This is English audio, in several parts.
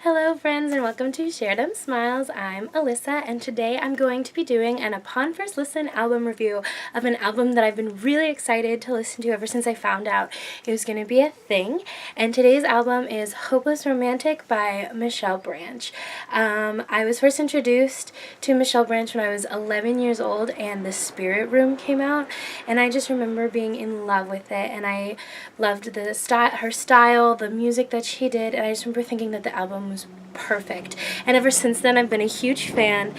Hello friends and welcome to Share Them Smiles. I'm Alyssa and today I'm going to be doing an Upon First Listen album review of an album that I've been really excited to listen to ever since I found out it was going to be a thing. And today's album is Hopeless Romantic by Michelle Branch. I was first introduced to Michelle Branch when I was 11 years old and The Spirit Room came out, and I just remember being in love with it, and I loved her style, the music that she did, and I just remember thinking that the album was perfect. And ever since then I've been a huge fan,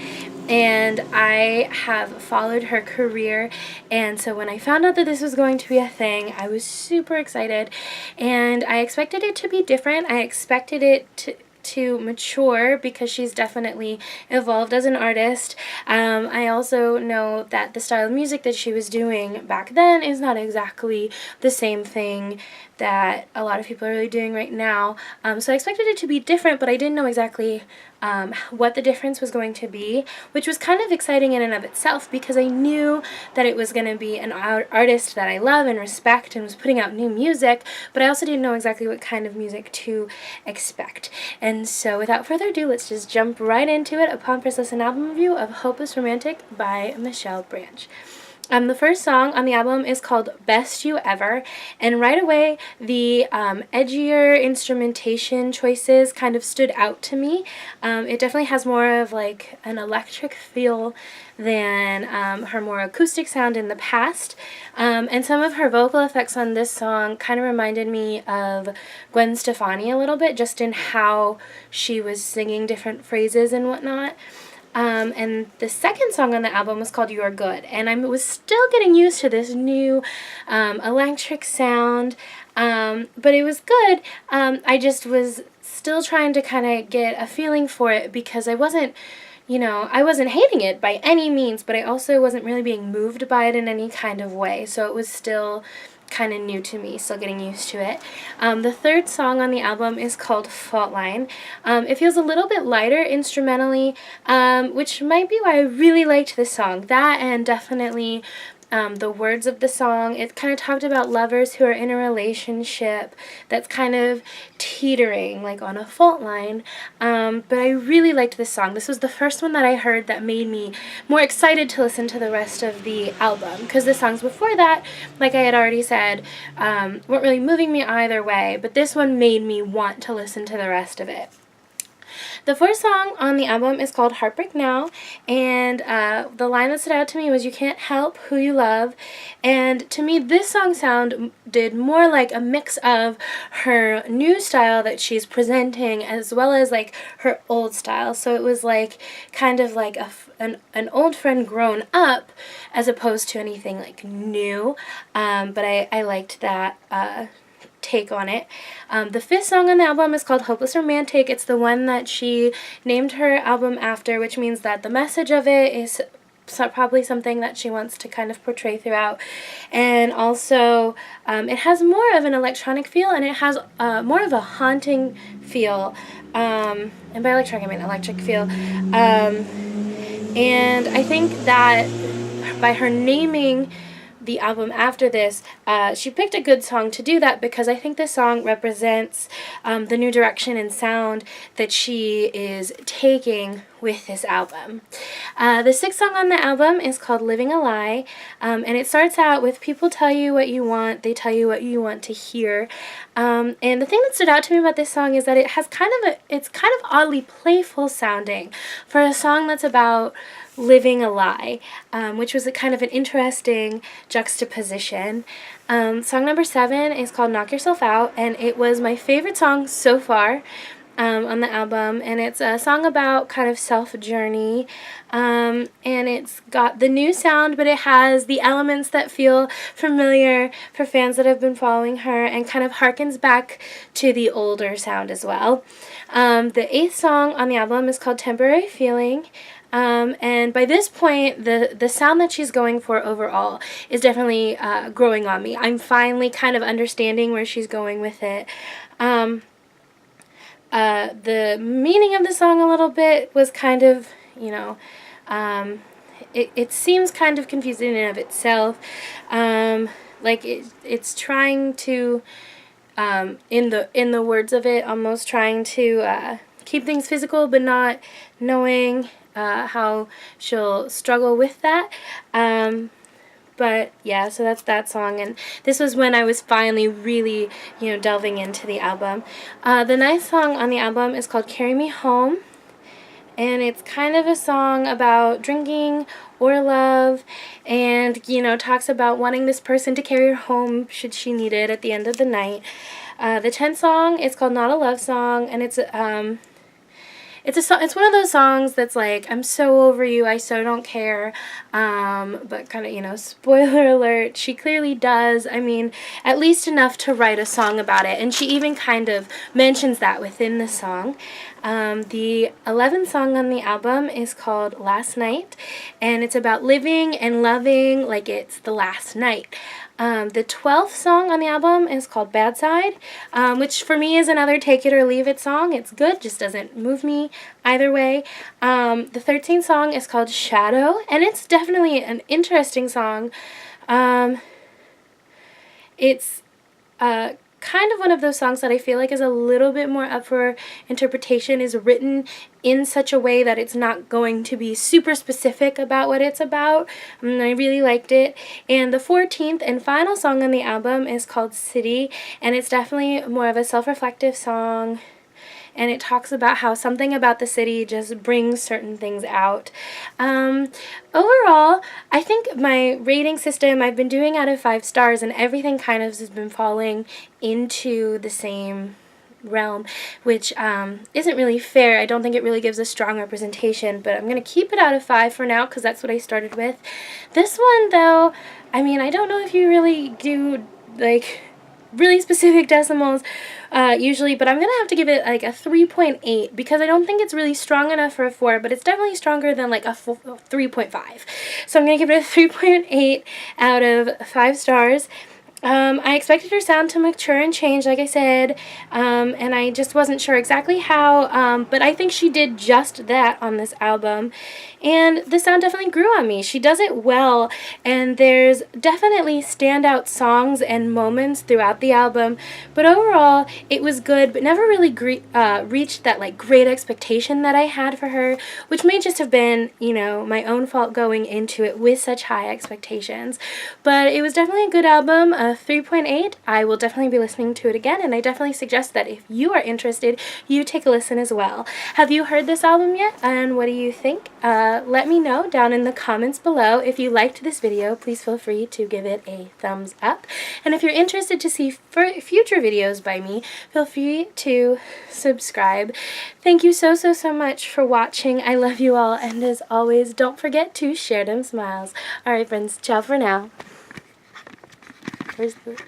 and I have followed her career, and so when I found out that this was going to be a thing, I was super excited, and I expected it to be different. I expected it to mature because she's definitely evolved as an artist. I also know that the style of music that she was doing back then is not exactly the same thing that a lot of people are really doing right now. So I expected it to be different, but I didn't know exactly what the difference was going to be, which was kind of exciting in and of itself because I knew that it was going to be an artist that I love and respect and was putting out new music, but I also didn't know exactly what kind of music to expect. And so without further ado, let's just jump right into it. Upon First Listen album review of Hopeless Romantic by Michelle Branch. The first song on the album is called Best You Ever, and right away the edgier instrumentation choices kind of stood out to me. It definitely has more of like an electric feel than her more acoustic sound in the past, and some of her vocal effects on this song kind of reminded me of Gwen Stefani a little bit, just in how she was singing different phrases and whatnot. And the second song on the album was called You're Good, and I was still getting used to this new electric sound, but it was good. I just was still trying to kind of get a feeling for it because I wasn't hating it by any means, but I also wasn't really being moved by it in any kind of way, so it was still kind of new to me, still getting used to it. The third song on the album is called Fault Line. It feels a little bit lighter instrumentally, which might be why I really liked this song. That and definitely the words of the song. It kind of talked about lovers who are in a relationship that's kind of teetering, like on a fault line. But I really liked this song. This was the first one that I heard that made me more excited to listen to the rest of the album, because the songs before that, like I had already said, weren't really moving me either way, but this one made me want to listen to the rest of it. The fourth song on the album is called Heartbreak Now, and the line that stood out to me was, "You can't help who you love." And to me, this song sounded more like a mix of her new style that she's presenting as well as like her old style. So it was like kind of like an old friend grown up as opposed to anything like new. But I liked that take on it. The fifth song on the album is called Hopeless Romantic. It's the one that she named her album after, which means that the message of it is probably something that she wants to kind of portray throughout. And also it has more of an electronic feel, and it has more of a haunting feel, and by electronic I mean electric feel, and I think that by her naming the album after this, she picked a good song to do that, because I think this song represents the new direction and sound that she is taking with this album. The sixth song on the album is called Living a Lie, and it starts out with, "People tell you what you want, they tell you what you want to hear." And the thing that stood out to me about this song is that it's kind of oddly playful sounding for a song that's about living a lie, which was a kind of an interesting juxtaposition. Song number 7 is called Knock Yourself Out, and it was my favorite song so far on the album, and it's a song about kind of self-journey, and it's got the new sound, but it has the elements that feel familiar for fans that have been following her, and kind of harkens back to the older sound as well. The 8th song on the album is called Temporary Feeling. And by this point, the sound that she's going for overall is definitely growing on me. I'm finally kind of understanding where she's going with it. The meaning of the song a little bit was kind of, it seems kind of confusing in and of itself. Like it's trying to, in the words of it, almost trying to keep things physical but not knowing how she'll struggle with that. But yeah, so that's that song, and this was when I was finally really, delving into the album. The next song on the album is called Carry Me Home, and it's kind of a song about drinking or love, and, talks about wanting this person to carry her home should she need it at the end of the night. The 10th song is called Not a Love Song, and it's one of those songs that's like, I'm so over you, I so don't care, but kind of, spoiler alert, she clearly does. I mean, at least enough to write a song about it, and she even kind of mentions that within the song. The 11th song on the album is called Last Night, and it's about living and loving like it's the last night. The 12th song on the album is called Bad Side, which for me is another take it or leave it song. It's good, just doesn't move me either way. The 13th song is called Shadow, and it's definitely an interesting song. It's kind of one of those songs that I feel like is a little bit more up for interpretation, is written in such a way that it's not going to be super specific about what it's about. I really liked it. And the 14th and final song on the album is called City, and it's definitely more of a self-reflective song, and it talks about how something about the city just brings certain things out. Overall, I think my rating system, I've been doing out of 5 stars, and everything kind of has been falling into the same realm, which isn't really fair. I don't think it really gives a strong representation, but I'm going to keep it out of 5 for now because that's what I started with. This one, though, I mean, I don't know if you really do, like, really specific decimals usually, but I'm going to have to give it like a 3.8 because I don't think it's really strong enough for a 4, but it's definitely stronger than like a 3.5. So I'm going to give it a 3.8 out of 5 stars. I expected her sound to mature and change, like I said, and I just wasn't sure exactly how, but I think she did just that on this album, and the sound definitely grew on me. She does it well, and there's definitely standout songs and moments throughout the album, but overall, it was good, but never really reached that, like, great expectation that I had for her, which may just have been, my own fault going into it with such high expectations, but it was definitely a good album. 3.8. I will definitely be listening to it again, and I definitely suggest that if you are interested, you take a listen as well. Have you heard this album yet, and what do you think? Let me know down in the comments below. If you liked this video, please feel free to give it a thumbs up, and if you're interested to see future videos by me, feel free to subscribe. Thank you so much for watching. I love you all, and as always, don't forget to share them smiles. Alright friends, ciao for now. Where's the...